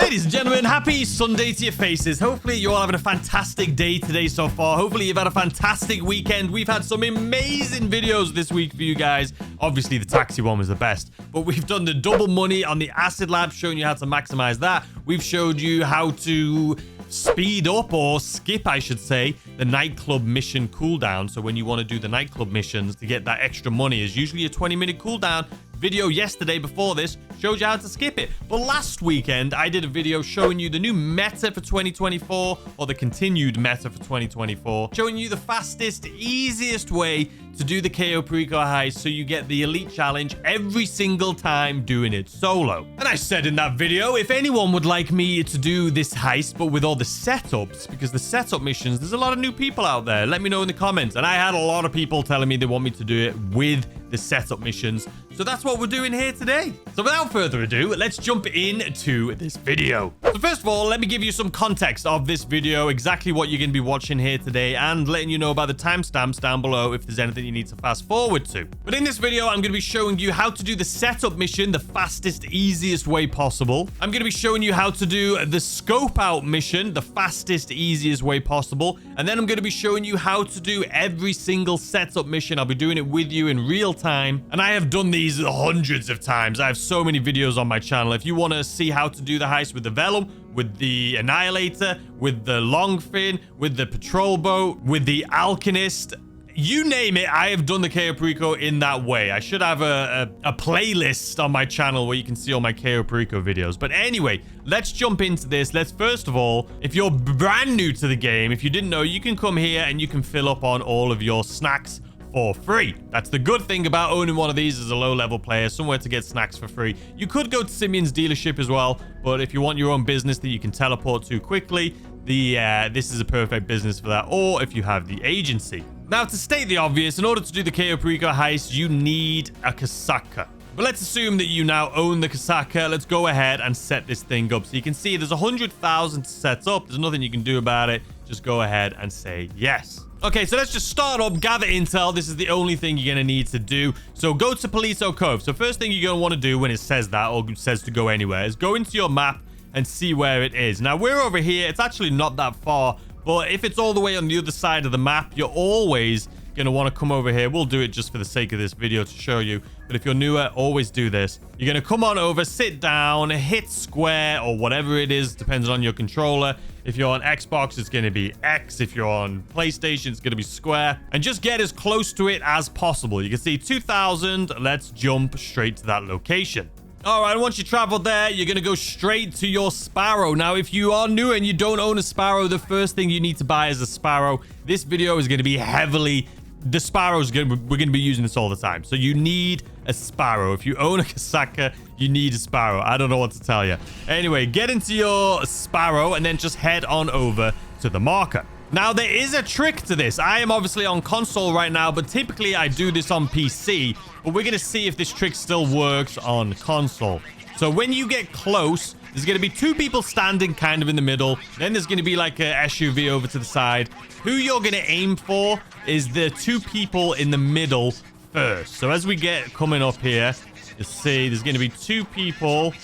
Ladies and gentlemen, happy Sunday to your faces. Hopefully you're all having a fantastic day today so far. Hopefully you've had a fantastic weekend. We've had some amazing videos this week for you guys. Obviously the taxi one was the best, but we've done the double money on the acid lab, showing you how to maximize that. We've showed you how to speed up, or skip I should say, the nightclub mission cooldown. So when you want to do the nightclub missions to get that extra money, is usually a 20-minute cooldown. Video yesterday before this showed you how to skip it. But last weekend I did a video showing you the new meta for 2024, or the continued meta for 2024, showing you the fastest, easiest way to do the Perico Heist so you get the elite challenge every single time doing it solo. And I said in that video, if anyone would like me to do this heist but with all the setups, because the setup missions, there's a lot of new people out there, let me know in the comments. And I had a lot of people telling me they want me to do it with the setup missions, so that's what we're doing here today. So without further ado, let's jump into this video. So first of all, let me give you some context of this video, exactly what you're going to be watching here today, and letting you know about the timestamps down below if there's anything you need to fast forward to. But in this video, I'm going to be showing you how to do the setup mission the fastest, easiest way possible. I'm going to be showing you how to do the scope out mission the fastest, easiest way possible. And then I'm going to be showing you how to do every single setup mission. I'll be doing it with you in real time. And I have done these hundreds of times. I have so many videos on my channel. If you want to see how to do the heist with the Vellum, with the Annihilator, with the Longfin, with the patrol boat, with the Alchemist, you name it, I have done the Perico in that way. I should have a playlist on my channel where you can see all my Perico videos. But anyway, let's jump into this. Let's first of all, if you're brand new to the game, if you didn't know, you can come here and you can fill up on all of your snacks for free. That's the good thing about owning one of these as a low-level player, somewhere to get snacks for free. You could go to Simeon's dealership as well, but if you want your own business that you can teleport to quickly, this is a perfect business for that, or if you have the agency. Now, to state the obvious, in order to do the Perico heist, you need a casaca. But let's assume that you now own the casaca. Let's go ahead and set this thing up. So you can see there's 100,000 to set up. There's nothing you can do about it. Just go ahead and say yes. Okay, so let's just start up, gather intel. This is the only thing you're going to need to do. So go to Perico Cove. So first thing you're going to want to do when it says that, or says to go anywhere, is go into your map and see where it is. Now, we're over here. It's actually not that far. But if it's all the way on the other side of the map, you're always going to want to come over here. We'll do it just for the sake of this video to show you. But if you're newer, always do this. You're going to come on over, sit down, hit square or whatever it is, depends on your controller. If you're on Xbox, it's going to be X. If you're on PlayStation, it's going to be square. And just get as close to it as possible. You can see 2,000. Let's jump straight to that location. All right, once you travel there, you're going to go straight to your Sparrow. Now, if you are new and you don't own a Sparrow, the first thing you need to buy is a Sparrow. This video is going to be heavily... The Sparrow's we're going to be using this all the time. So you need a Sparrow. If you own a casaca, you need a Sparrow. I don't know what to tell you. Anyway, get into your Sparrow and then just head on over to the marker. Now, there is a trick to this. I am obviously on console right now, but typically I do this on PC. But we're going to see if this trick still works on console. So when you get close, there's going to be two people standing kind of in the middle. Then there's going to be like a SUV over to the side. Who you're going to aim for is the two people in the middle first. So as we get coming up here, you see there's going to be two people.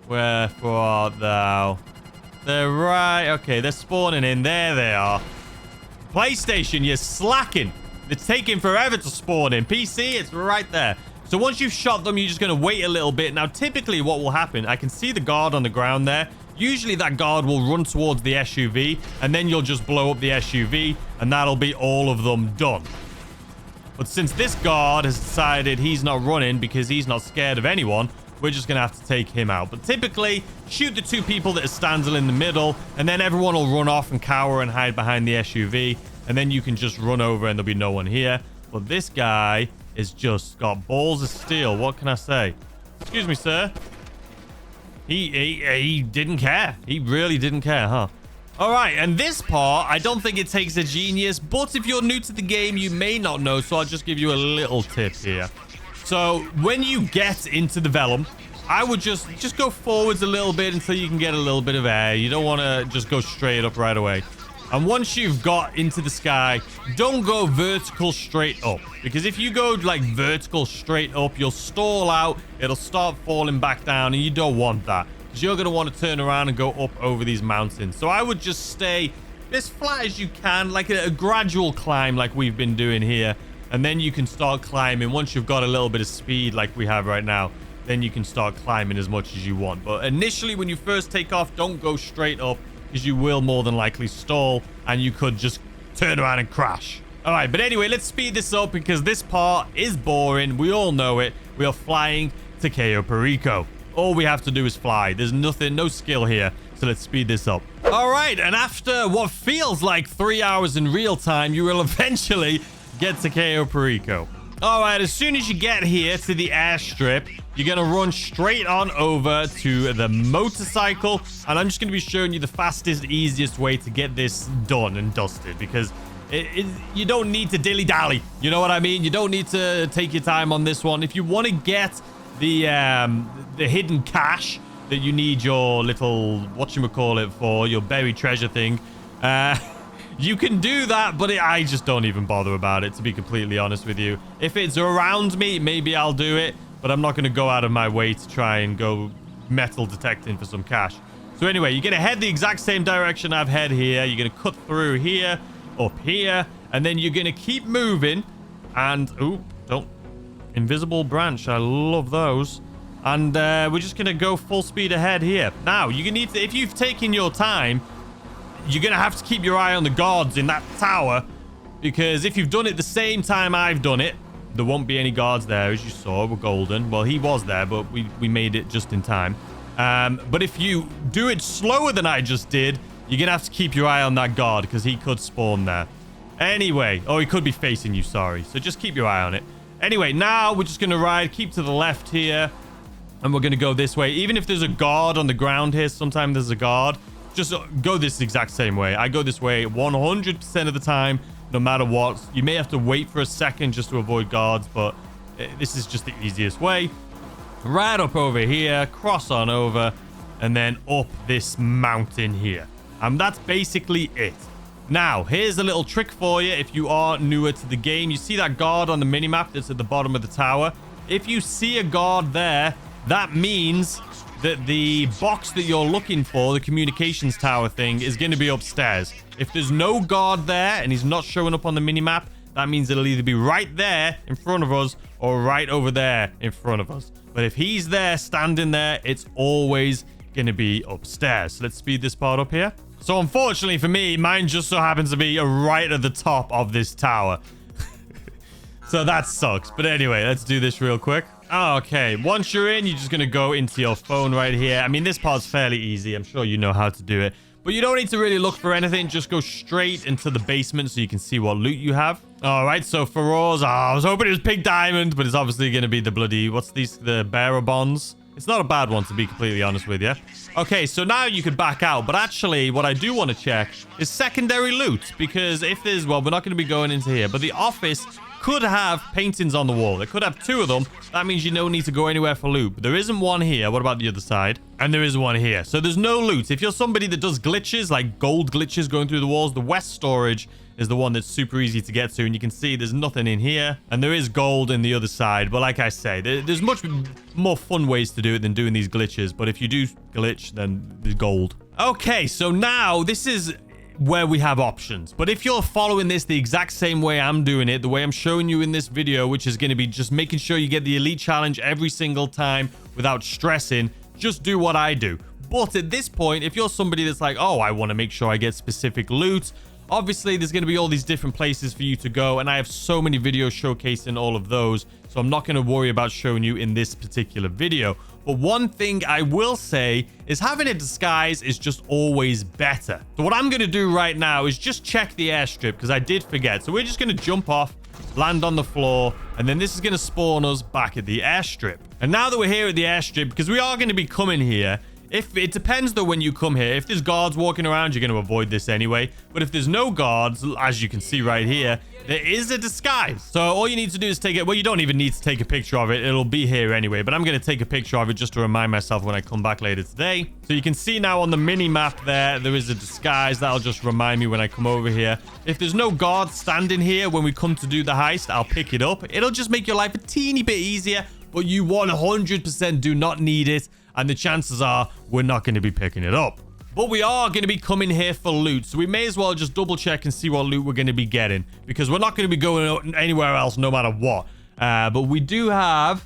Where are thou? They're right. Okay, they're spawning in. There they are. PlayStation, you're slacking. It's taking forever to spawn in. PC, it's right there. So once you've shot them, you're just going to wait a little bit. Now, typically what will happen, I can see the guard on the ground there. Usually that guard will run towards the SUV, and then you'll just blow up the SUV, and that'll be all of them done. But since this guard has decided he's not running because he's not scared of anyone, we're just going to have to take him out. But typically, shoot the two people that are standing in the middle, and then everyone will run off and cower and hide behind the SUV, and then you can just run over and there'll be no one here. But this guy is just got balls of steel. What can I say? Excuse me, sir. He didn't care. He really didn't care, huh? All right, and this part, I don't think it takes a genius, but if you're new to the game, you may not know, so I'll just give you a little tip here. So when you get into the Vellum, I would just go forwards a little bit until you can get a little bit of air. You don't want to just go straight up right away. And once you've got into the sky, don't go vertical straight up. Because if you go like vertical straight up, you'll stall out. It'll start falling back down and you don't want that. because you're going to want to turn around and go up over these mountains. So I would just stay as flat as you can, like a gradual climb like we've been doing here. And then you can start climbing. Once you've got a little bit of speed like we have right now, then you can start climbing as much as you want. But initially, when you first take off, don't go straight up, because you will more than likely stall and you could just turn around and crash. All right, but anyway, let's speed this up because this part is boring. We all know it. We are flying to Cayo Perico. All we have to do is fly. There's nothing, no skill here. So let's speed this up. All right, and after what feels like 3 hours in real time, you will eventually get to Cayo Perico. All right, as soon as you get here to the airstrip, you're going to run straight on over to the motorcycle. And I'm just going to be showing you the fastest, easiest way to get this done and dusted, because you don't need to dilly-dally. You know what I mean? You don't need to take your time on this one. If you want to get the hidden cash that you need your little, whatchamacallit for, your buried treasure thing, you can do that, but I just don't even bother about it, to be completely honest with you. If it's around me, maybe I'll do it, but I'm not going to go out of my way to try and go metal detecting for some cash. So anyway, you're going to head the exact same direction I've head here. You're going to cut through here, up here, and then you're going to keep moving. And, ooh, don't. Invisible branch. I love those. And we're just going to go full speed ahead here. Now, you're going to need to, if you've taken your time, you're going to have to keep your eye on the guards in that tower, because if you've done it the same time I've done it, there won't be any guards there, as you saw. We're golden. Well, he was there, but we made it just in time. But if you do it slower than I just did, you're going to have to keep your eye on that guard, because he could spawn there. Anyway, oh, he could be facing you, sorry. So just keep your eye on it. Anyway, now we're just going to ride, keep to the left here, and we're going to go this way. Even if there's a guard on the ground here, sometimes there's a guard. Just go this exact same way. I go this way 100% of the time, no matter what. You may have to wait for a second just to avoid guards, but this is just the easiest way. Right up over here, cross on over, and then up this mountain here. And that's basically it. Now, here's a little trick for you if you are newer to the game. You see that guard on the minimap that's at the bottom of the tower? If you see a guard there, that means that the box that you're looking for, the communications tower thing, is going to be upstairs. If there's no guard there and he's not showing up on the minimap, that means it'll either be right there in front of us or right over there in front of us. But if he's there, standing there, it's always going to be upstairs. So let's speed this part up here. So unfortunately for me, mine just so happens to be right at the top of this tower. So that sucks. But anyway, let's do this real quick. Okay, once you're in, you're just going to go into your phone right here. I mean, this part's fairly easy. I'm sure you know how to do it. But you don't need to really look for anything. Just go straight into the basement so you can see what loot you have. All right, so for us, I was hoping it was pink diamond, but it's obviously going to be the bloody, what's these, the bearer bonds. It's not a bad one, to be completely honest with you. Okay, so now you could back out. But actually, what I do want to check is secondary loot. Because if there's, well, we're not going to be going into here. But the office could have paintings on the wall. It could have 2 of them. That means you don't need to go anywhere for loot. But there isn't one here. What about the other side? And there is one here. So there's no loot. If you're somebody that does glitches, like gold glitches going through the walls, the west storage is the one that's super easy to get to. And you can see there's nothing in here. And there is gold in the other side. But like I say, there's much more fun ways to do it than doing these glitches. But if you do glitch, then there's gold. Okay, so now this is where we have options. But if you're following this the exact same way I'm doing it, the way I'm showing you in this video, which is going to be just making sure you get the elite challenge every single time without stressing, just do what I do. But at this point, if you're somebody that's like, oh, I want to make sure I get specific loot, obviously there's going to be all these different places for you to go, and I have so many videos showcasing all of those, so I'm not going to worry about showing you in this particular video. But one thing I will say is having a disguise is just always better. So what I'm going to do right now is just check the airstrip, because I did forget. So we're just going to jump off, land on the floor, and then this is going to spawn us back at the airstrip. And now that we're here at the airstrip, because we are going to be coming here, if it depends though when you come here. If there's guards walking around, you're going to avoid this anyway. But if there's no guards, as you can see right here, there is a disguise. So all you need to do is take it. Well, you don't even need to take a picture of it. It'll be here anyway. But I'm going to take a picture of it just to remind myself when I come back later today. So you can see now on the mini map there is a disguise. That'll just remind me when I come over here. If there's no guards standing here when we come to do the heist, I'll pick it up. It'll just make your life a teeny bit easier. But you 100% do not need it. and the chances are we're not going to be picking it up. But we are going to be coming here for loot, so we may as well just double check and see what loot we're going to be getting, because we're not going to be going anywhere else no matter what. But we do have...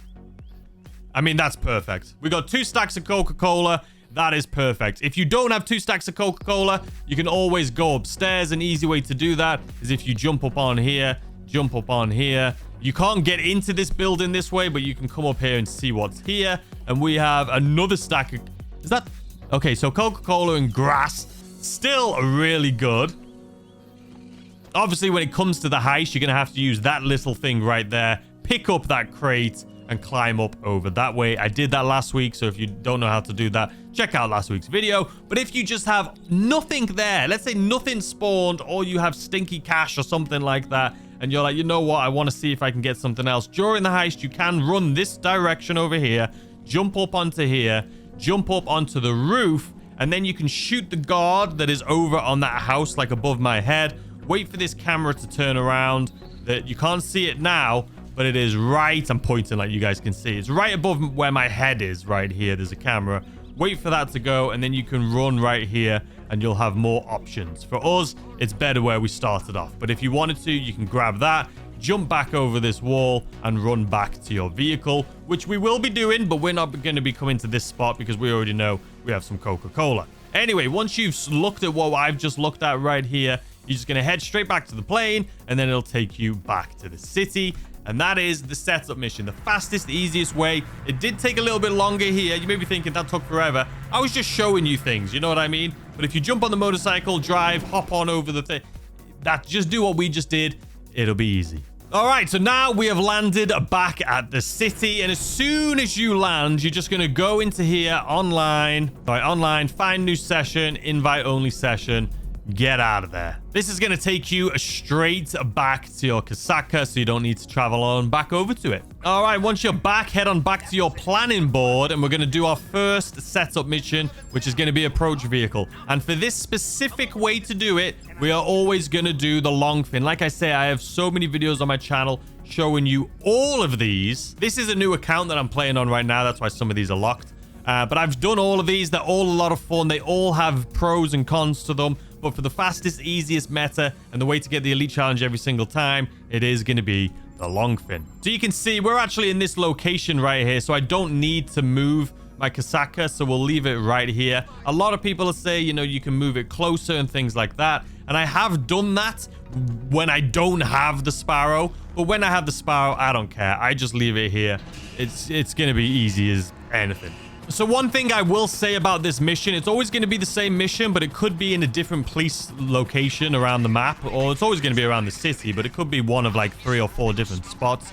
I mean, that's perfect. We got 2 stacks of Coca-Cola. That is perfect. If you don't have 2 stacks of Coca-Cola, you can always go upstairs. An easy way to do that is if you jump up on here, jump up on here. You can't get into this building this way, but you can come up here and see what's here. And we have another stack of... Is that... Okay, so Coca-Cola and grass, still really good. Obviously, when it comes to the heist, you're going to have to use that little thing right there. Pick up that crate and climb up over that way. I did that last week, so if you don't know how to do that, check out last week's video. But if you just have nothing there, let's say nothing spawned, or you have stinky cash or something like that, and you're like, you know what, I want to see if I can get something else. During the heist, you can run this direction over here, jump up onto here, jump up onto the roof, and then you can shoot the guard that is over on that house, like above my head. Wait for this camera to turn around. That you can't see it now, but it is right... I'm pointing like you guys can see. It's right above where my head is right here. There's a camera. Wait for that to go, and then you can run right here, and you'll have more options. For us, it's better where we started off. But if you wanted to, you can grab that, jump back over this wall, and run back to your vehicle, which we will be doing, but we're not going to be coming to this spot because we already know we have some Coca-Cola. Anyway, once you've looked at what I've just looked at right here, you're just going to head straight back to the plane, and then it'll take you back to the city. And that is the setup mission, the fastest, easiest way. It did take a little bit longer here. You may be thinking that took forever. I was just showing you things, you know what I mean? But if you jump on the motorcycle, drive, hop on over the thing, just do what we just did. It'll be easy. All right, so now we have landed back at the city. And as soon as you land, you're just going to go into here, online, find new session, invite only session. Get out of there. This is going to take you straight back to your Casaca, so you don't need to travel on back over to it. All right, once you're back, head on back to your planning board, and we're going to do our first setup mission, which is going to be approach vehicle. And for this specific way to do it, we are always going to do the LONGFIN. Like I say, I have so many videos on my channel showing you all of these. This is a new account that I'm playing on right now. That's why some of these are locked. But I've done all of these. They're all a lot of fun. They all have pros and cons to them. But for the fastest, easiest meta and the way to get the elite challenge every single time, it is going to be the LONGFIN. So you can see we're actually in this location right here. So I don't need to move my Casaca. So we'll leave it right here. A lot of people say, you know, you can move it closer and things like that. And I have done that when I don't have the Sparrow. But when I have the Sparrow, I don't care. I just leave it here. It's going to be easy as anything. So one thing I will say about this mission, it's always going to be the same mission, but it could be in a different police location around the map, or it's always going to be around the city, but it could be one of like 3 or 4 different spots.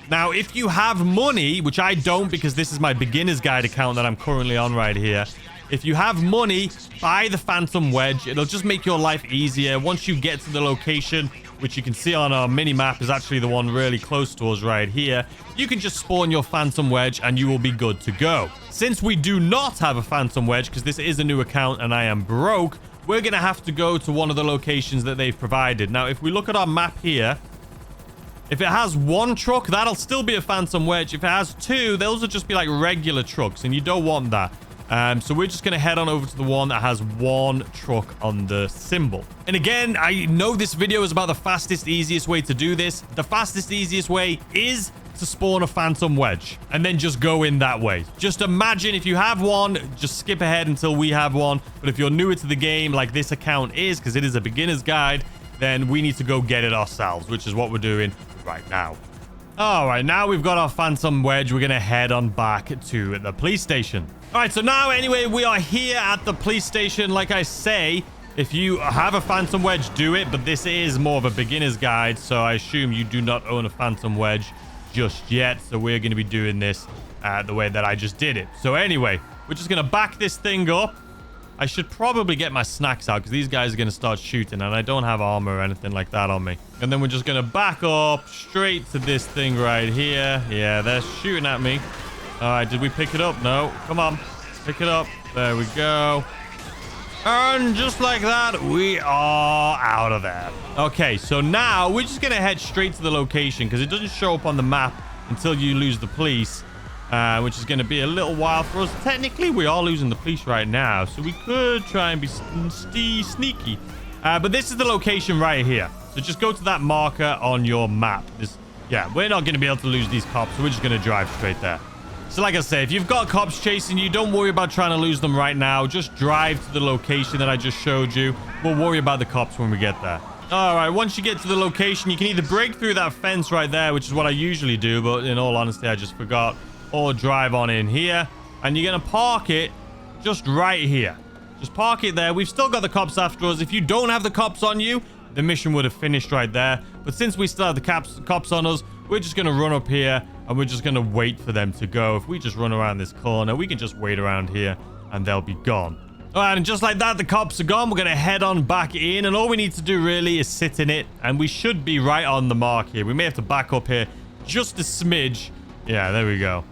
Now, if you have money, which I don't because this is my beginner's guide account that I'm currently on right here. If you have money, buy the Phantom Wedge. It'll just make your life easier. Once you get to the location, which you can see on our mini map is actually the one really close to us right here, you can just spawn your Phantom Wedge and you will be good to go. Since we do not have a Phantom Wedge, because this is a new account and I am broke, we're going to have to go to one of the locations that they've provided. Now, if we look at our map here, if it has 1 truck, that'll still be a Phantom Wedge. If it has 2, those will just be like regular trucks, and you don't want that. So we're just going to head on over to the one that has 1 truck on the symbol. And again, I know this video is about the fastest, easiest way to do this. The fastest, easiest way is to spawn a Phantom Wedge and then just go in that way. Just imagine if you have one, just skip ahead until we have one. But if you're newer to the game, like this account is, because it is a beginner's guide, then we need to go get it ourselves, which is what we're doing right now. All right, now we've got our Phantom Wedge. We're going to head on back to the police station. All right, so now anyway, we are here at the police station. Like I say, if you have a Phantom Wedge, do it. But this is more of a beginner's guide, so I assume you do not own a Phantom Wedge just yet. So we're going to be doing this the way that I just did it. So anyway, we're just going to back this thing up. I should probably get my snacks out because these guys are going to start shooting and I don't have armor or anything like that on me. And then we're just going to back up straight to this thing right here. Yeah, they're shooting at me. All right, did we pick it up? No. Come on. Pick it up. There we go. And just like that, we are out of there. Okay, so now we're just going to head straight to the location because it doesn't show up on the map until you lose the police. which is going to be a little while for us. Technically, we are losing the police right now, so we could try and be sneaky. But this is the location right here. So just go to that marker on your map. Yeah, we're not going to be able to lose these cops, so we're just going to drive straight there. So like I say, if you've got cops chasing you, don't worry about trying to lose them right now. Just drive to the location that I just showed you. We'll worry about the cops when we get there. All right, once you get to the location, you can either break through that fence right there, which is what I usually do, but in all honesty, I just forgot, or drive on in here, and you're going to park it just right here. Just park it there. We've still got the cops after us. If you don't have the cops on you, the mission would have finished right there. But since we still have the cops on us, we're just going to run up here and we're just going to wait for them to go. If we just run around this corner, we can just wait around here and they'll be gone. All right, and just like that, the cops are gone. We're going to head on back in, and all we need to do really is sit in it, and we should be right on the mark here. We may have to back up here just a smidge. Yeah, there we go.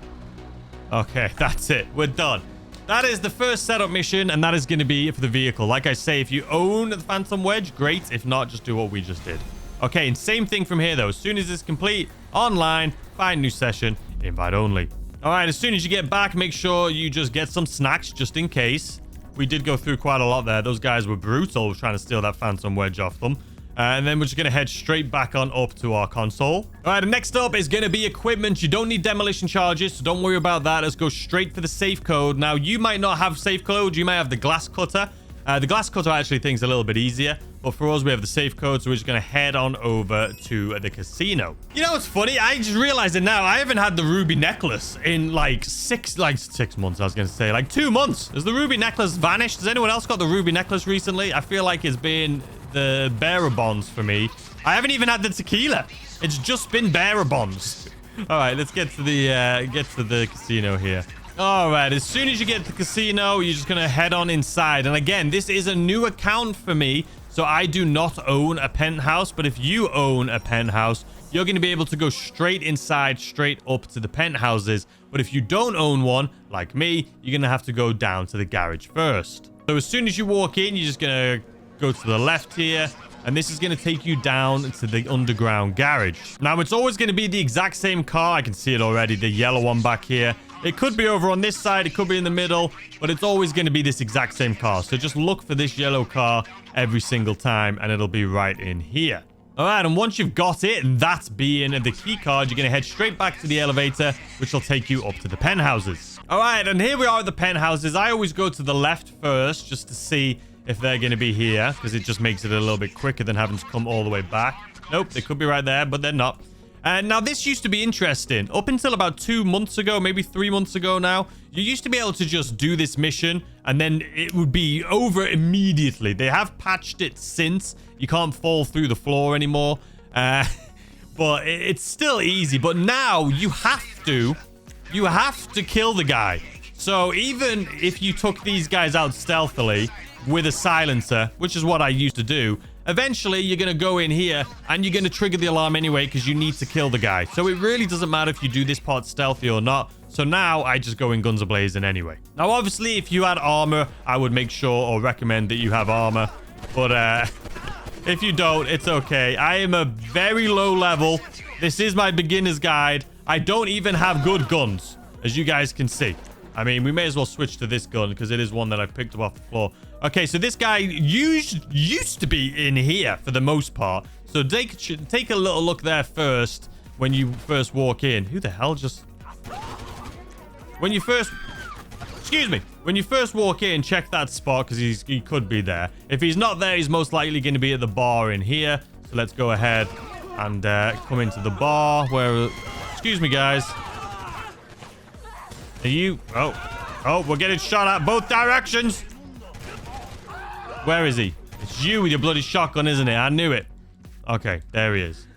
Okay, that's it. We're done. That is the first setup mission, and that is going to be for the vehicle. Like I say, if you own the Phantom Wedge, great. If not, just do what we just did. Okay, and same thing from here, though. As soon as it's complete, online, find new session, invite only. All right, as soon as you get back, make sure you just get some snacks just in case. We did go through quite a lot there. Those guys were brutal trying to steal that Phantom Wedge off them. And then we're just going to head straight back on up to our console. All right, and next up is going to be equipment. You don't need demolition charges, so don't worry about that. Let's go straight for the safe code. Now, you might not have safe code. You might have the glass cutter. The glass cutter actually thinks a little bit easier. But for us, we have the safe code, so we're just going to head on over to the casino. You know what's funny? I just realized it now. I haven't had the ruby necklace in like 6 months, I was going to say. Like 2 months. Has the ruby necklace vanished? Has anyone else got the ruby necklace recently? I feel like it's been the bearer bonds for me. I haven't even had the tequila. It's just been bearer bonds. All right, let's get to the casino here. All right, as soon as you get to the casino, you're just going to head on inside. And again, this is a new account for me, so I do not own a penthouse. But if you own a penthouse, you're going to be able to go straight inside, straight up to the penthouses. But if you don't own one, like me, you're going to have to go down to the garage first. So as soon as you walk in, you're just going to go to the left here. And this is going to take you down to the underground garage. Now, it's always going to be the exact same car. I can see it already, the yellow one back here. It could be over on this side. It could be in the middle. But it's always going to be this exact same car. So just look for this yellow car every single time. And it'll be right in here. All right. And once you've got it, and that's being the key card, you're going to head straight back to the elevator, which will take you up to the penthouses. All right. And here we are at the penthouses. I always go to the left first just to see if they're going to be here, because it just makes it a little bit quicker than having to come all the way back. Nope, they could be right there, but they're not. And now this used to be interesting. Up until about 2 months ago, maybe 3 months ago now, you used to be able to just do this mission and then it would be over immediately. They have patched it since. You can't fall through the floor anymore. But it's still easy. But now you have to kill the guy. So even if you took these guys out stealthily with a silencer, which is what I used to do, eventually you're going to go in here and you're going to trigger the alarm anyway because you need to kill the guy. So it really doesn't matter if you do this part stealthy or not. So now I just go in guns a-blazing anyway. Now, obviously, if you had armor, I would make sure or recommend that you have armor. But if you don't, it's okay. I am a very low level. This is my beginner's guide. I don't even have good guns, as you guys can see. I mean, we may as well switch to this gun because it is one that I picked up off the floor. Okay, so this guy used to be in here for the most part. So take a little look there first when you first walk in. Who the hell just... When you first walk in, check that spot because he could be there. If he's not there, he's most likely going to be at the bar in here. So let's go ahead and come into the bar where... Excuse me, guys. Are you... Oh, we're getting shot at both directions. Where is he? It's you with your bloody shotgun, isn't it? I knew it. Okay, there he is.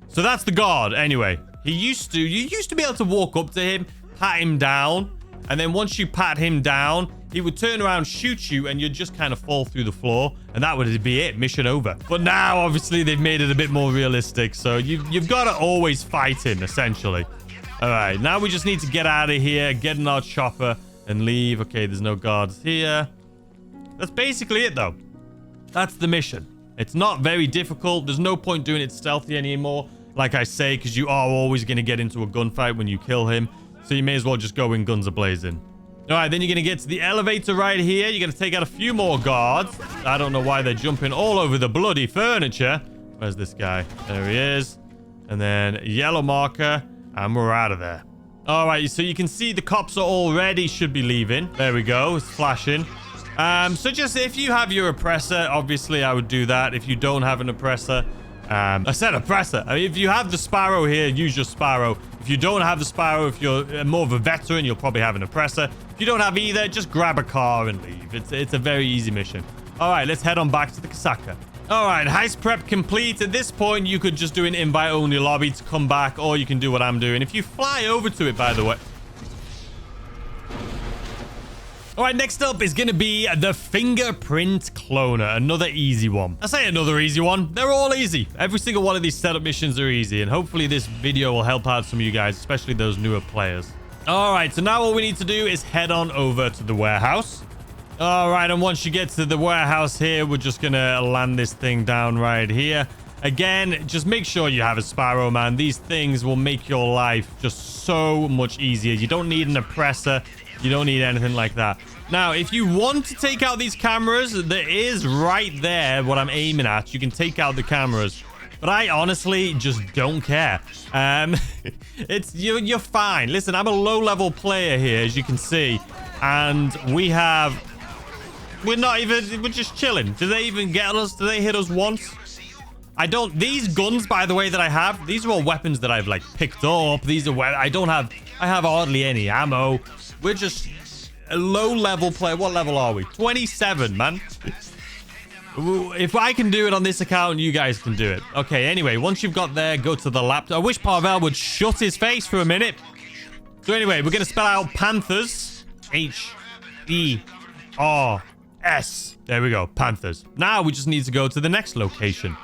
So that's the guard. Anyway, you used to be able to walk up to him, pat him down, and then once you pat him down, he would turn around, shoot you, and you'd just kind of fall through the floor, and that would be it. Mission over. But now, obviously, they've made it a bit more realistic, so you've got to always fight him, essentially. All right, now we just need to get out of here, get in our chopper, and leave. Okay, there's no guards here. That's basically it, though. That's the mission. It's not very difficult. There's no point doing it stealthy anymore, like I say, because you are always going to get into a gunfight when you kill him. So you may as well just go in guns a-blazing. All right, then you're going to get to the elevator right here. You're going to take out a few more guards. I don't know why they're jumping all over the bloody furniture. Where's this guy? There he is. And then yellow marker, and we're out of there. All right, so you can see the cops are already should be leaving. There we go. It's flashing. So just if you have your oppressor, obviously I would do that. If you don't have an oppressor, I said oppressor. I mean, if you have the Sparrow here, use your Sparrow. If you don't have the Sparrow, if you're more of a veteran, you'll probably have an oppressor. If you don't have either, just grab a car and leave. It's a very easy mission. All right, let's head on back to the Kasaka. All right, heist prep complete. At this point, you could just do an invite-only lobby to come back, or you can do what I'm doing. If you fly over to it, by the way. All right, next up is going to be the Fingerprint Cloner. Another easy one. I say another easy one. They're all easy. Every single one of these setup missions are easy, and hopefully this video will help out some of you guys, especially those newer players. All right, so now all we need to do is head on over to the warehouse. All right, and once you get to the warehouse here, we're just going to land this thing down right here. Again, just make sure you have a Sparrow, man. These things will make your life just so much easier. You don't need an oppressor. You don't need anything like that. Now, if you want to take out these cameras, there is right there what I'm aiming at. You can take out the cameras. But I honestly just don't care. You're fine. Listen, I'm a low-level player here, as you can see. And we're just chilling. Do they even get us? Do they hit us once? I don't. These guns, by the way, that I have, these are all weapons that I've, like, picked up. These are where I have hardly any ammo. We're just a low-level player. What level are we? 27, man. If I can do it on this account, you guys can do it. Okay, anyway, once you've got there, go to the laptop. I wish Parvel would shut his face for a minute. So anyway, we're going to spell out Panthers. H-E-R-S. There we go, Panthers. Now we just need to go to the next location.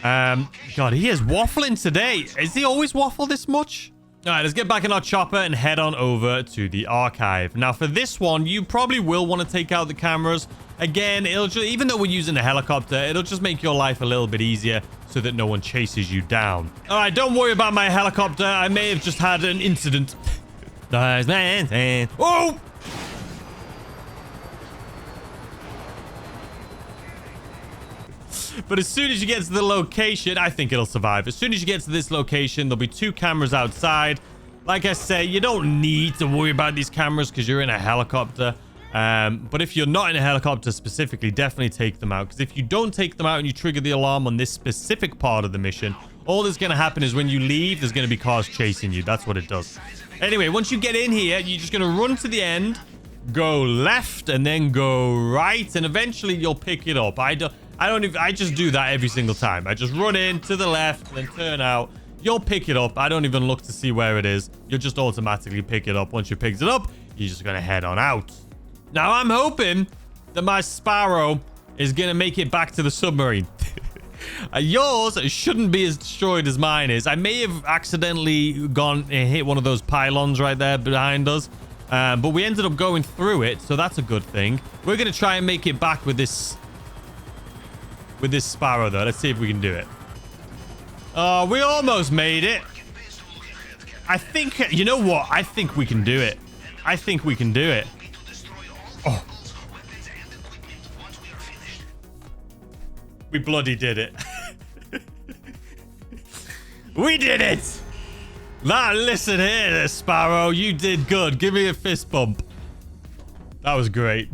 God, he is waffling today. Is he always waffle this much? All right, let's get back in our chopper and head on over to the archive. Now, for this one, you probably will want to take out the cameras. Again, even though we're using a helicopter, it'll just make your life a little bit easier so that no one chases you down. All right, don't worry about my helicopter. I may have just had an incident. Oh! But as soon as you get to the location, I think it'll survive. As soon as you get to this location, there'll be 2 cameras outside. Like I say, you don't need to worry about these cameras because you're in a helicopter. But if you're not in a helicopter specifically, definitely take them out. Because if you don't take them out and you trigger the alarm on this specific part of the mission, all that's going to happen is when you leave, there's going to be cars chasing you. That's what it does. Anyway, once you get in here, you're just going to run to the end, go left, and then go right, and eventually you'll pick it up. I just do that every single time. I just run in to the left, then turn out. You'll pick it up. I don't even look to see where it is. You'll just automatically pick it up. Once you picked it up, you're just going to head on out. Now, I'm hoping that my Sparrow is going to make it back to the submarine. Yours shouldn't be as destroyed as mine is. I may have accidentally gone and hit one of those pylons right there behind us. But we ended up going through it, so that's a good thing. We're going to try and make it back with this Sparrow, though. Let's see if we can do it. Oh, we almost made it. I think, you know what? I think we can do it. I think we can do it. Oh. We bloody did it. We did it. Now, listen here, Sparrow. You did good. Give me a fist bump. That was great.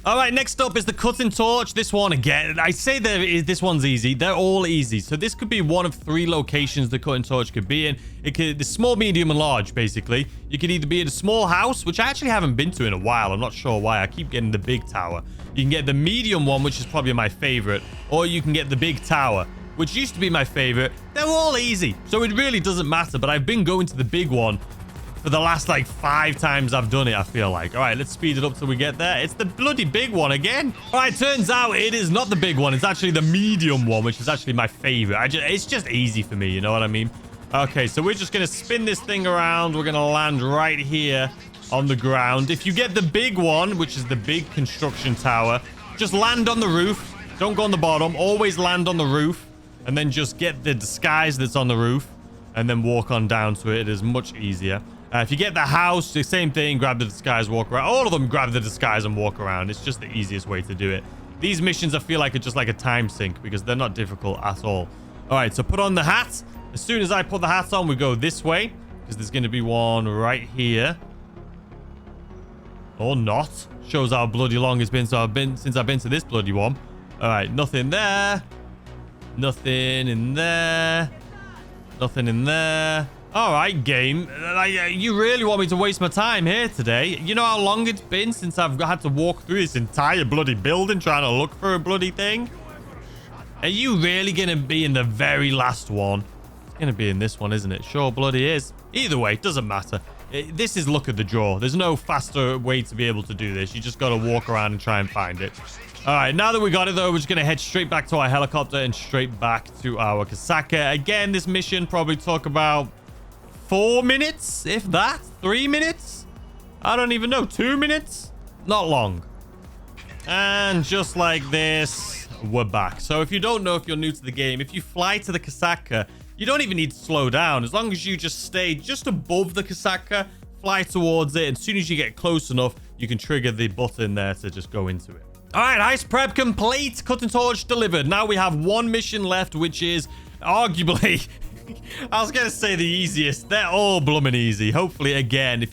All right, next up is the cutting torch. This one, again, I say this one's easy. They're all easy. So this could be one of 3 locations the cutting torch could be in. It could the small, medium, and large, basically. You could either be in a small house, which I actually haven't been to in a while. I'm not sure why. I keep getting the big tower. You can get the medium one, which is probably my favorite. Or you can get the big tower, which used to be my favorite. They're all easy, so it really doesn't matter. But I've been going to the big one for the last, like, 5 times I've done it, I feel like. All right, let's speed it up till we get there. It's the bloody big one again. All right, turns out it is not the big one. It's actually the medium one, which is actually my favorite. It's just easy for me, you know what I mean? Okay, so we're just going to spin this thing around. We're going to land right here on the ground. If you get the big one, which is the big construction tower, just land on the roof. Don't go on the bottom. Always land on the roof. And then just get the disguise that's on the roof. And then walk on down to it. It is much easier. If you get the house, the same thing. Grab the disguise, walk around. All of them grab the disguise and walk around. It's just the easiest way to do it. These missions, I feel like, are just like a time sink because they're not difficult at all. All right, so put on the hat. As soon as I put the hat on, we go this way because there's going to be one right here. Or not. Shows how bloody long it's been since I've been to this bloody one. All right, nothing there. Nothing in there. Nothing in there. All right, game. You really want me to waste my time here today? You know how long it's been since I've had to walk through this entire bloody building trying to look for a bloody thing? Are you really going to be in the very last one? It's going to be in this one, isn't it? Sure bloody is. Either way, it doesn't matter. This is luck of the draw. There's no faster way to be able to do this. You just got to walk around and try and find it. All right, now that we got it, though, we're just going to head straight back to our helicopter and straight back to our Casaca. Again, this mission probably took about 4 minutes, if that. 3 minutes? I don't even know. 2 minutes? Not long. And just like this, we're back. So if you don't know, if you're new to the game, if you fly to the Casaca, you don't even need to slow down. As long as you just stay just above the Casaca, fly towards it. And as soon as you get close enough, you can trigger the button there to just go into it. All right, heist prep complete. Cut and torch delivered. Now we have one mission left, which is arguably... I was going to say the easiest. They're all blooming easy. Hopefully, again,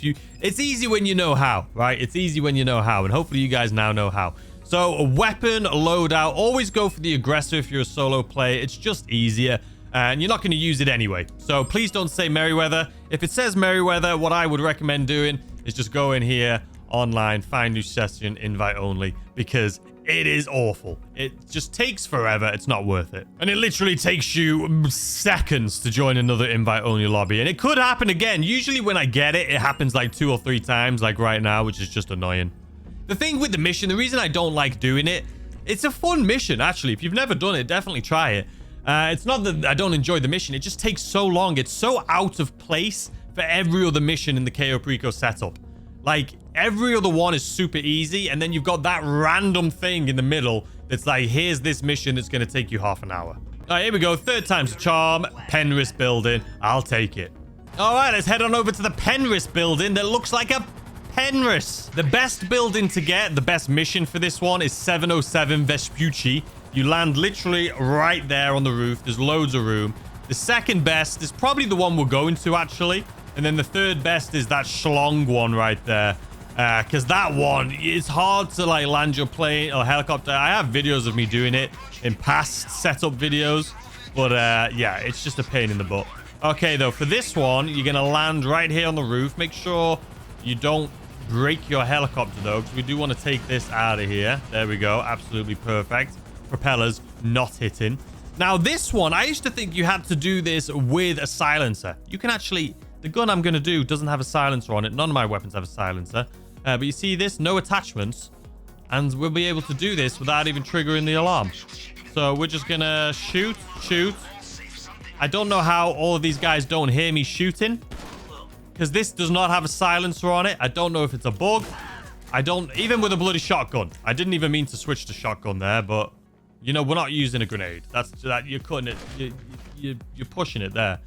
it's easy when you know how, right? It's easy when you know how. And hopefully you guys now know how. So a weapon loadout. Always go for the aggressor if you're a solo player. It's just easier. And you're not going to use it anyway. So please don't say Merryweather. If it says Merryweather, what I would recommend doing is just go in here, online, find new session, invite only. Because it is awful. It just takes forever. It's not worth it. And it literally takes you seconds to join another invite-only lobby. And it could happen again. Usually when I get it, it happens like 2 or 3 times, like right now, which is just annoying. The thing with the mission, the reason I don't like doing it, it's a fun mission, actually. If you've never done it, definitely try it. It's not that I don't enjoy the mission. It just takes so long. It's so out of place for every other mission in the Cayo Perico setup. Like, every other one is super easy, and then you've got that random thing in the middle that's like, here's this mission that's going to take you half an hour. All right, here we go. 3rd time's a charm. Penris building. I'll take it. All right, let's head on over to the Penris building that looks like a Penris. The best building to get, the best mission for this one is 707 Vespucci. You land literally right there on the roof. There's loads of room. The second best is probably the one we're going to, actually. And then the third best is that schlong one right there. Because that one, it's hard to like land your plane or helicopter. I have videos of me doing it in past setup videos. But yeah, it's just a pain in the butt. Okay, though, for this one, you're going to land right here on the roof. Make sure you don't break your helicopter, though, because we do want to take this out of here. There we go. Absolutely perfect. Propellers not hitting. Now, this one, I used to think you had to do this with a silencer. You can actually... The gun I'm going to do doesn't have a silencer on it. None of my weapons have a silencer. But you see this? No attachments. And we'll be able to do this without even triggering the alarm. So we're just going to shoot. I don't know how all of these guys don't hear me shooting. Because this does not have a silencer on it. I don't know if it's a bug. I don't... Even with a bloody shotgun. I didn't even mean to switch to shotgun there. But, you know, we're not using a grenade. That's that you're cutting it. You're pushing it there.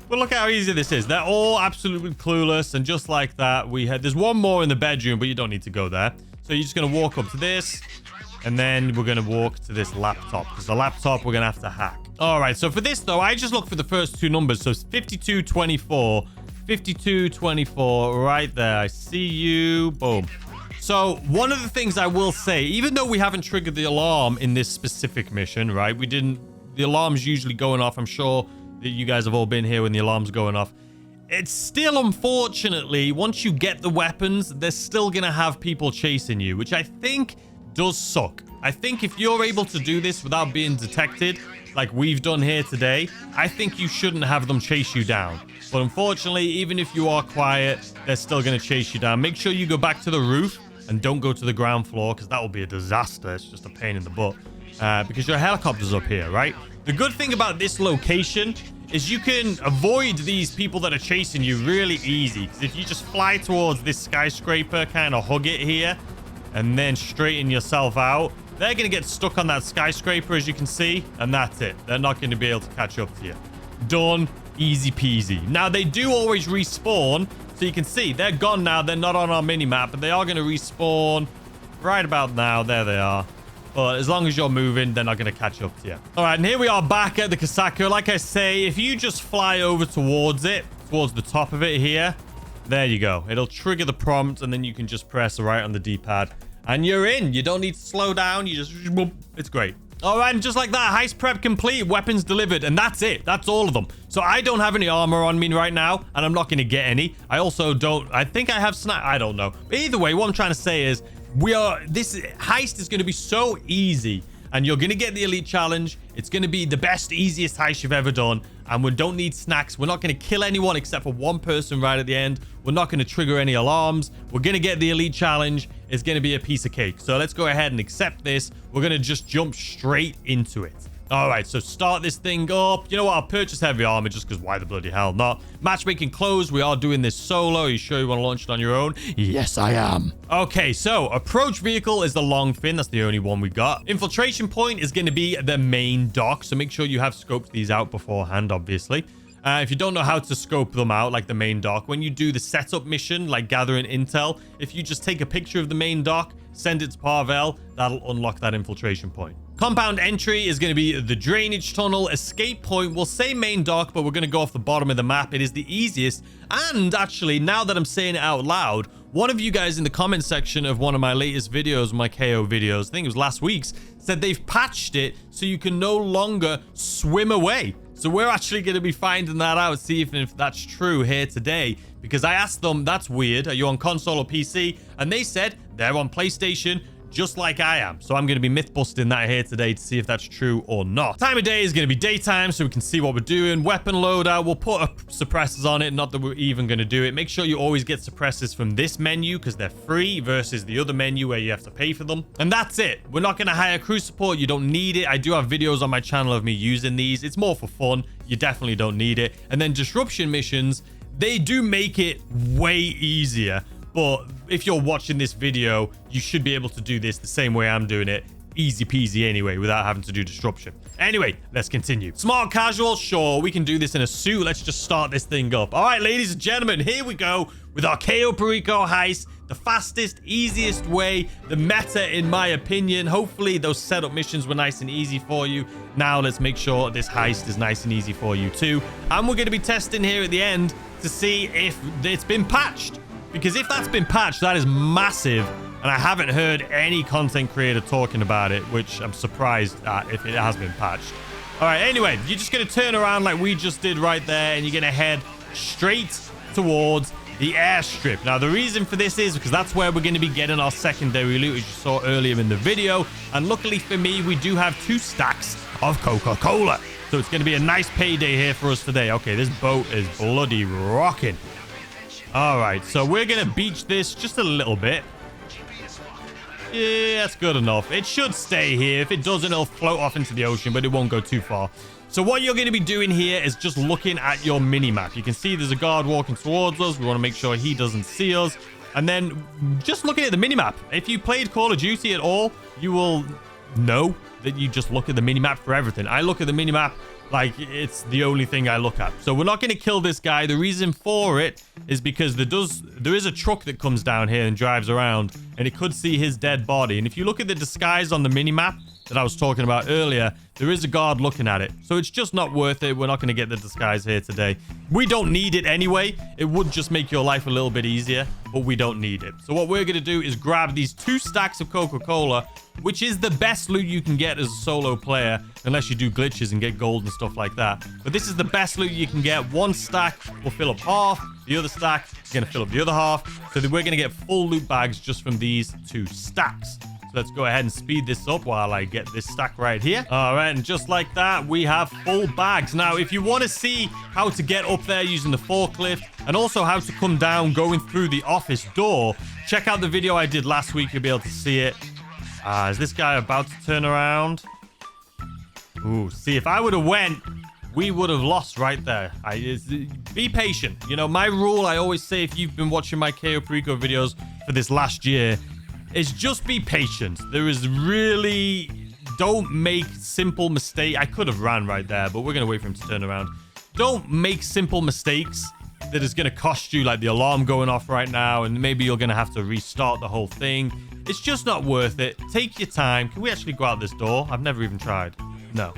But look how easy this is. They're all absolutely clueless. And just like that, there's one more in the bedroom, but you don't need to go there. So you're just going to walk up to this. And then we're going to walk to this laptop. Because the laptop, we're going to have to hack. All right. So for this, though, I just look for the first 2 numbers. So it's 5224. 5224 right there. I see you. Boom. So one of the things I will say, even though we haven't triggered the alarm in this specific mission, right? The alarm's usually going off. I'm sure that you guys have all been here when the alarm's going off. It's still, unfortunately, once you get the weapons, they're still going to have people chasing you, which I think does suck. I think if you're able to do this without being detected, like we've done here today, I think you shouldn't have them chase you down. But unfortunately, even if you are quiet, they're still going to chase you down. Make sure you go back to the roof and don't go to the ground floor, because that will be a disaster. It's just a pain in the butt. Because your helicopter's up here, right? The good thing about this location is you can avoid these people that are chasing you really easy. Because if you just fly towards this skyscraper, kind of hug it here, and then straighten yourself out, they're going to get stuck on that skyscraper, as you can see, and that's it. They're not going to be able to catch up to you. Done. Easy peasy. Now, they do always respawn. So you can see they're gone now. They're not on our mini-map, but they are going to respawn right about now. There they are. But as long as you're moving, they're not going to catch up to you. All right, and here we are back at the Casaco. Like I say, if you just fly over towards it, towards the top of it here, there you go. It'll trigger the prompt, and then you can just press right on the D-pad. And you're in. You don't need to slow down. You just... It's great. All right, and just like that, heist prep complete, weapons delivered, and that's it. That's all of them. So I don't have any armor on me right now, and I'm not going to get any. I also don't... I think I have snap... I don't know. But either way, what I'm trying to say is this heist is going to be so easy, and you're going to get the elite challenge. It's going to be the best, easiest heist you've ever done, and we don't need snacks. We're not going to kill anyone except for one person right at the end. We're not going to trigger any alarms. We're going to get the elite challenge. It's going to be a piece of cake. So let's go ahead and accept this. We're going to just jump straight into it. All right, so start this thing up. You know what? I'll purchase heavy armor just because why the bloody hell not? Matchmaking closed. We are doing this solo. Are you sure you want to launch it on your own? Yes, I am. Okay, so approach vehicle is the LONGFIN. That's the only one we got. Infiltration point is going to be the main dock. So make sure you have scoped these out beforehand, obviously. If you don't know how to scope them out, like the main dock, when you do the setup mission, like gathering intel, if you just take a picture of the main dock, send it to Parvel, that'll unlock that infiltration point. Compound entry is going to be the drainage tunnel. Escape point, we'll say main dock, but we're going to go off the bottom of the map. It is the easiest. And actually, now that I'm saying it out loud, one of you guys in the comment section of one of my latest videos, my KO videos, I think it was last week's, said they've patched it so you can no longer swim away. So we're actually going to be finding that out, see if that's true here today. Because I asked them, that's weird. Are you on console or PC? And they said they're on PlayStation, just like I am. So I'm going to be myth busting that here today to see if that's true or not. Time of day is going to be daytime, so we can see what we're doing. Weapon loadout, we'll put suppressors on it. Not that we're even going to do it. Make sure you always get suppressors from this menu because they're free versus the other menu where you have to pay for them. And that's it. We're not going to hire crew support. You don't need it. I do have videos on my channel of me using these. It's more for fun. You definitely don't need it. And then disruption missions, they do make it way easier. But if you're watching this video, you should be able to do this the same way I'm doing it. Easy peasy anyway, without having to do disruption. Anyway, let's continue. Smart casual, sure, we can do this in a suit. Let's just start this thing up. All right, ladies and gentlemen, here we go with our Cayo Perico heist. The fastest, easiest way, the meta in my opinion. Hopefully those setup missions were nice and easy for you. Now let's make sure this heist is nice and easy for you too. And we're going to be testing here at the end to see if it's been patched. Because if that's been patched, that is massive. And I haven't heard any content creator talking about it, which I'm surprised at if it has been patched. All right, anyway, you're just going to turn around like we just did right there, and you're going to head straight towards the airstrip. Now, the reason for this is because that's where we're going to be getting our secondary loot, as you saw earlier in the video. And luckily for me, we do have 2 stacks of Coca-Cola. So it's going to be a nice payday here for us today. Okay, this boat is bloody rocking. All right, so we're going to beach this just a little bit. Yeah, that's good enough. It should stay here. If it doesn't, it'll float off into the ocean, but it won't go too far. So what you're going to be doing here is just looking at your mini-map. You can see there's a guard walking towards us. We want to make sure he doesn't see us. And then just looking at the mini-map. If you played Call of Duty at all, you will know that you just look at the mini-map for everything. I look at the mini-map like it's the only thing I look at. So we're not going to kill this guy. The reason for it is because there is a truck that comes down here and drives around, and it could see his dead body. And if you look at the disguise on the mini-map that I was talking about earlier, there is a guard looking at it. So it's just not worth it. We're not going to get the disguise here today. We don't need it anyway. It would just make your life a little bit easier, but we don't need it. So what we're going to do is grab these 2 stacks of Coca-Cola, which is the best loot you can get as a solo player, unless you do glitches and get gold and stuff like that. But this is the best loot you can get. 1 stack will fill up half. The other stack is going to fill up the other half. So that we're going to get full loot bags just from these 2 stacks. So let's go ahead and speed this up while I get this stack right here. All right, and just like that, we have full bags. Now, if you want to see how to get up there using the forklift and also how to come down going through the office door, check out the video I did last week. You'll be able to see it. Is this guy about to turn around? Ooh, see, if I would have went, we would have lost right there. Be patient. You know, my rule, I always say, if you've been watching my Cayo Perico videos for this last year, is just be patient. There is really... Don't make simple mistake. I could have ran right there, but we're going to wait for him to turn around. don't make simple mistakes that is going to cost you, like the alarm going off right now, and maybe you're going to have to restart the whole thing. It's just not worth it. Take your time. Can we actually go out this door? I've never even tried. No.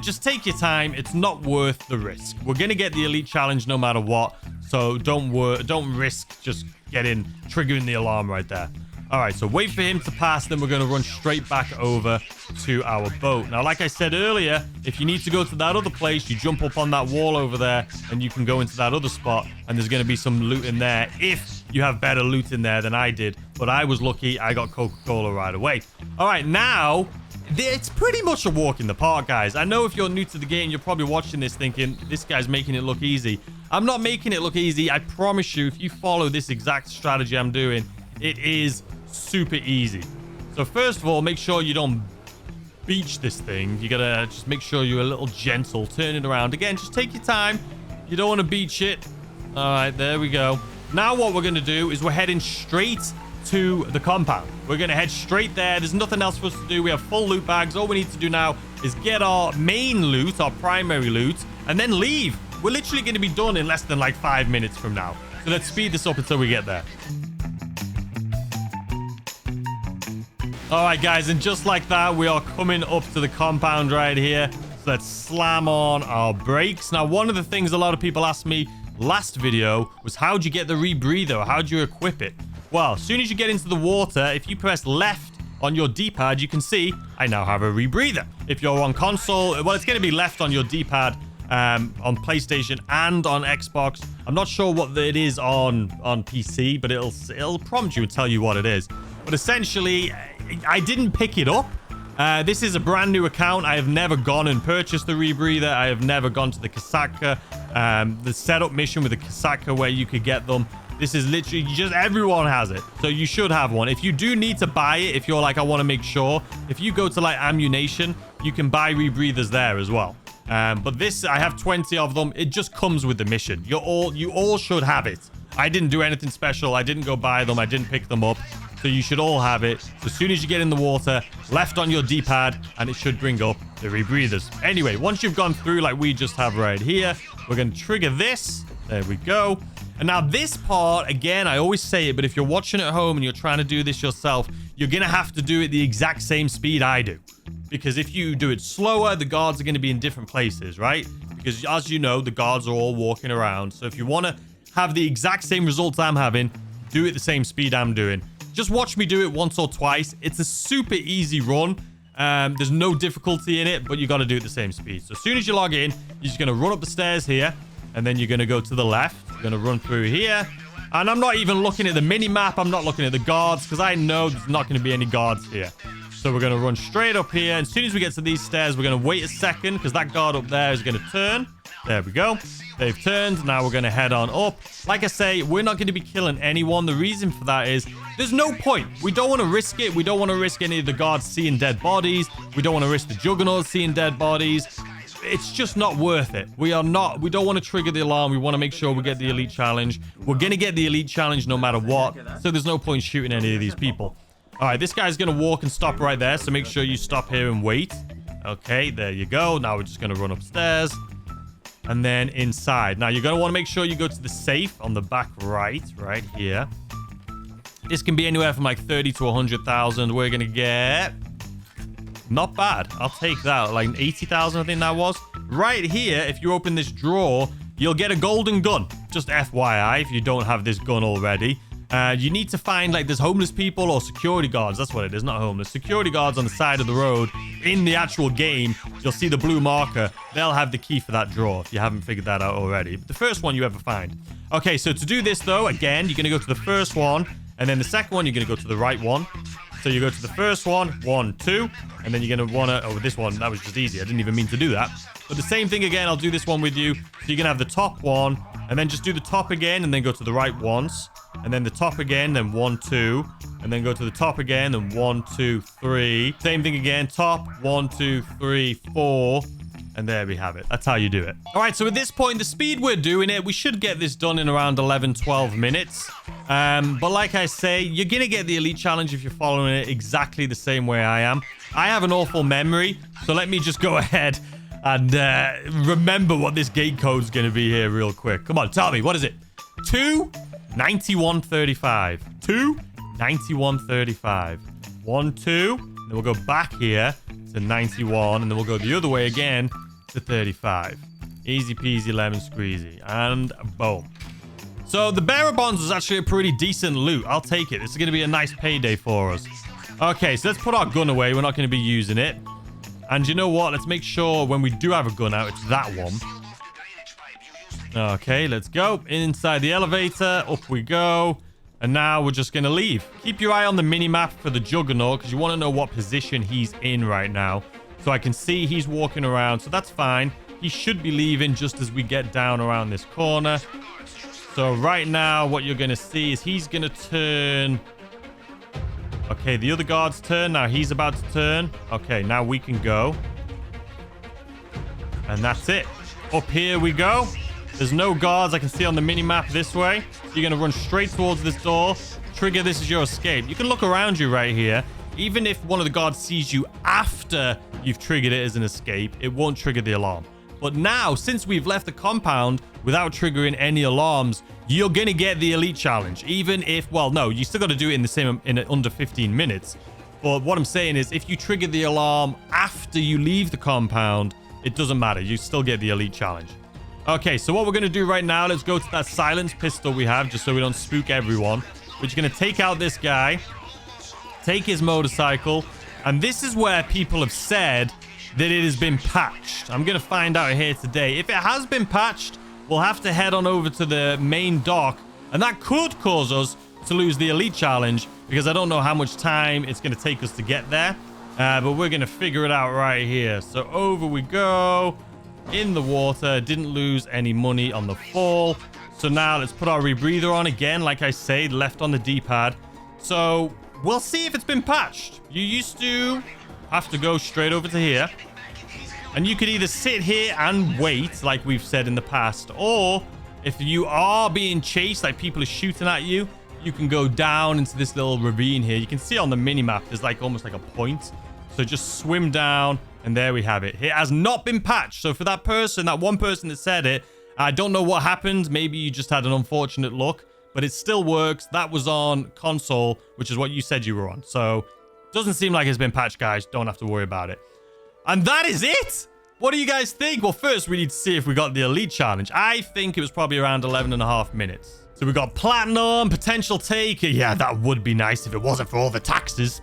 Just take your time. It's not worth the risk. We're going to get the elite challenge no matter what. So don't risk just triggering the alarm right there. All right, so wait for him to pass, then we're going to run straight back over to our boat. Now, like I said earlier, if you need to go to that other place, you jump up on that wall over there, and you can go into that other spot, and there's going to be some loot in there if you have better loot in there than I did. But I was lucky. I got Coca-Cola right away. All right, now, it's pretty much a walk in the park, guys. I know if you're new to the game, you're probably watching this thinking, this guy's making it look easy. I'm not making it look easy. I promise you, if you follow this exact strategy I'm doing, it is super easy. So first of all, make sure you don't beach this thing. You gotta just make sure you're a little gentle. Turn it around. Again, just take your time. You don't want to beach it. All right, there we go. Now what we're going to do is we're heading straight to the compound. We're going to head straight there. There's nothing else for us to do. We have full loot bags. All we need to do now is get our main loot, our primary loot, and then leave. We're literally going to be done in less than like 5 minutes from now. So let's speed this up until we get there. All right, guys, and just like that, we are coming up to the compound right here. So let's slam on our brakes. Now, one of the things a lot of people asked me last video was, how'd you get the rebreather? How'd you equip it? Well, as soon as you get into the water, if you press left on your D-pad, you can see I now have a rebreather. If you're on console, well, it's going to be left on your D-pad on PlayStation and on Xbox. I'm not sure what it is on PC, but it'll prompt you and tell you what it is. But essentially, I didn't pick it up. This is a brand new account. I have never gone and purchased the rebreather. I have never gone to the Kasaka, the setup mission with the Kasaka where you could get them. This is literally just everyone has it. So you should have one. If you do need to buy it, if you're like, I want to make sure, if you go to like Ammunition, you can buy rebreathers there as well. But this, I have 20 of them. It just comes with the mission. You all should have it. I didn't do anything special. I didn't go buy them. I didn't pick them up. So you should all have it. So as soon as you get in the water, left on your D-pad, and it should bring up the rebreathers. Anyway, once you've gone through like we just have right here, we're going to trigger this. There we go. And now this part, again, I always say it, but if you're watching at home and you're trying to do this yourself, you're going to have to do it the exact same speed I do. Because if you do it slower, the guards are going to be in different places, right? Because as you know, the guards are all walking around. So if you want to have the exact same results I'm having, do it the same speed I'm doing. Just watch me do it once or twice. It's a super easy run. There's no difficulty in it, but you got to do it the same speed. So as soon as you log in, you're just going to run up the stairs here, and then you're going to go to the left. You're going to run through here. And I'm not even looking at the mini-map. I'm not looking at the guards, because I know there's not going to be any guards here. So we're going to run straight up here. And as soon as we get to these stairs, we're going to wait a second, because that guard up there is going to turn. There we go. They've turned. Now we're going to head on up. Like I say, we're not going to be killing anyone. The reason for that is there's no point. We don't want to risk it. We don't want to risk any of the guards seeing dead bodies. We don't want to risk the juggernauts seeing dead bodies. It's just not worth it. We don't want to trigger the alarm. We want to make sure we get the elite challenge. We're going to get the elite challenge no matter what. So there's no point shooting any of these people. All right, this guy's going to walk and stop right there. So make sure you stop here and wait. Okay, there you go. Now we're just going to run upstairs. And then inside. Now, you're going to want to make sure you go to the safe on the back right here. This can be anywhere from like 30 to 100,000. We're going to get... Not bad. I'll take that. Like 80,000, I think that was. Right here, if you open this drawer, you'll get a golden gun. Just FYI, if you don't have this gun already. You need to find, like, there's homeless people or security guards. That's what it is, not homeless. Security guards on the side of the road. In the actual game, you'll see the blue marker. They'll have the key for that drawer if you haven't figured that out already. But the first one you ever find. Okay, so to do this, though, again, you're going to go to the first one. And then the second one, you're going to go to the right one. So you go to the first one, 1, 2. And then you're going to want to... Oh, this one, that was just easy. I didn't even mean to do that. But the same thing again, I'll do this one with you. So you're going to have the top one. And then just do the top again. And then go to the right once. And then the top again, then 1, 2. And then go to the top again, then 1, 2, 3. Same thing again, top, 1, 2, 3, 4. And there we have it. That's how you do it. All right, so at this point, the speed we're doing it, we should get this done in around 11, 12 minutes. But like I say, you're going to get the elite challenge if you're following it exactly the same way I am. I have an awful memory, so let me just go ahead And remember what this gate code's going to be here real quick. Come on, tell me. What is it? 29135. 29135. 1, 2. Then we'll go back here to 91. And then we'll go the other way again to 35. Easy peasy lemon squeezy. And boom. So the bearer bonds was actually a pretty decent loot. I'll take it. This is going to be a nice payday for us. Okay, so let's put our gun away. We're not going to be using it. And you know what? Let's make sure when we do have a gun out, it's that one. Okay, let's go. Inside the elevator. Up we go. And now we're just going to leave. Keep your eye on the mini-map for the Juggernaut because you want to know what position he's in right now. So I can see he's walking around. So that's fine. He should be leaving just as we get down around this corner. So right now, what you're going to see is he's going to turn... Okay, the other guard's turn. Now he's about to turn. Okay, now we can go. And that's it. Up here we go. There's no guards I can see on the mini-map this way. So you're going to run straight towards this door. Trigger, this is your escape. You can look around you right here. Even if one of the guards sees you after you've triggered it as an escape, it won't trigger the alarm. But now, since we've left the compound without triggering any alarms, you're going to get the elite challenge. Even if, well, no, you still got to do it in under 15 minutes. But what I'm saying is if you trigger the alarm after you leave the compound, it doesn't matter. You still get the elite challenge. Okay, so what we're going to do right now, let's go to that silence pistol we have just so we don't spook everyone. We're just going to take out this guy, take his motorcycle, and this is where people have said that it has been patched. I'm going to find out here today. If it has been patched, we'll have to head on over to the main dock, and that could cause us to lose the elite challenge because I don't know how much time it's going to take us to get there, but we're going to figure it out right here. So over we go in the water. Didn't lose any money on the fall. So now let's put our rebreather on again. Like I say, left on the D-pad. So we'll see if it's been patched. You used to have to go straight over to here, and you could either sit here and wait like we've said in the past, or if you are being chased, like people are shooting at you, you can go down into this little ravine here. You can see on the mini-map there's like almost like a point, so just swim down, and there we have it. It has not been patched. So for that person, that one person that said it, I don't know what happened. Maybe you just had an unfortunate luck, but it still works. That was on console, which is what you said you were on. So doesn't seem like it's been patched, guys. Don't have to worry about it. And that is it. What do you guys think? Well, first we need to see if we got the elite challenge. I think it was probably around 11.5 minutes. So we got platinum, potential take. Yeah, that would be nice if it wasn't for all the taxes.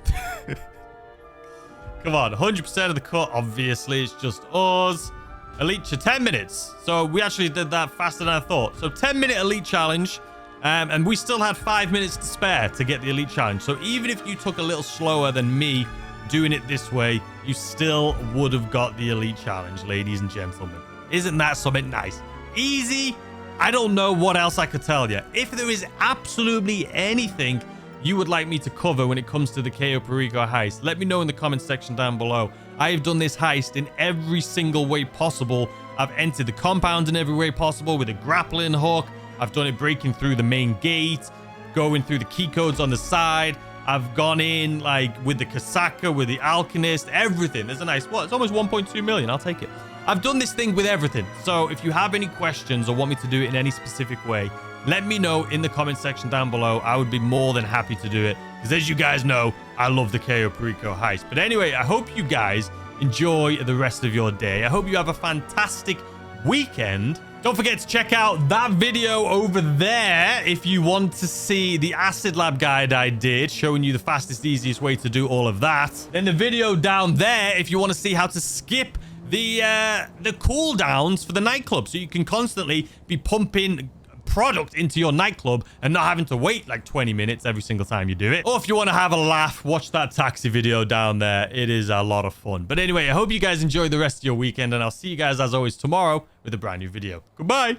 Come on, 100% of the cut. Obviously, it's just us. Elite 10 minutes. So we actually did that faster than I thought. So 10-minute elite challenge. And we still had 5 minutes to spare to get the elite challenge. So even if you took a little slower than me doing it this way, you still would have got the elite challenge, ladies and gentlemen. Isn't that something nice? Easy. I don't know what else I could tell you. If there is absolutely anything you would like me to cover when it comes to the Cayo Perico heist, let me know in the comment section down below. I have done this heist in every single way possible. I've entered the compound in every way possible with a grappling hook. I've done it breaking through the main gate, going through the key codes on the side. I've gone in like with the Kasaka, with the Alchemist, everything. There's a nice, what? It's almost 1.2 million. I'll take it. I've done this thing with everything. So if you have any questions or want me to do it in any specific way, let me know in the comment section down below. I would be more than happy to do it. Because as you guys know, I love the Cayo Perico heist. But anyway, I hope you guys enjoy the rest of your day. I hope you have a fantastic weekend. Don't forget to check out that video over there if you want to see the acid lab guide I did, showing you the fastest, easiest way to do all of that. Then the video down there if you want to see how to skip the cooldowns for the nightclub, so you can constantly be pumping product into your nightclub and not having to wait like 20 minutes every single time you do it. Or if you want to have a laugh, watch that taxi video down there. It is a lot of fun. But anyway, I hope you guys enjoy the rest of your weekend, and I'll see you guys as always tomorrow with a brand new video. Goodbye.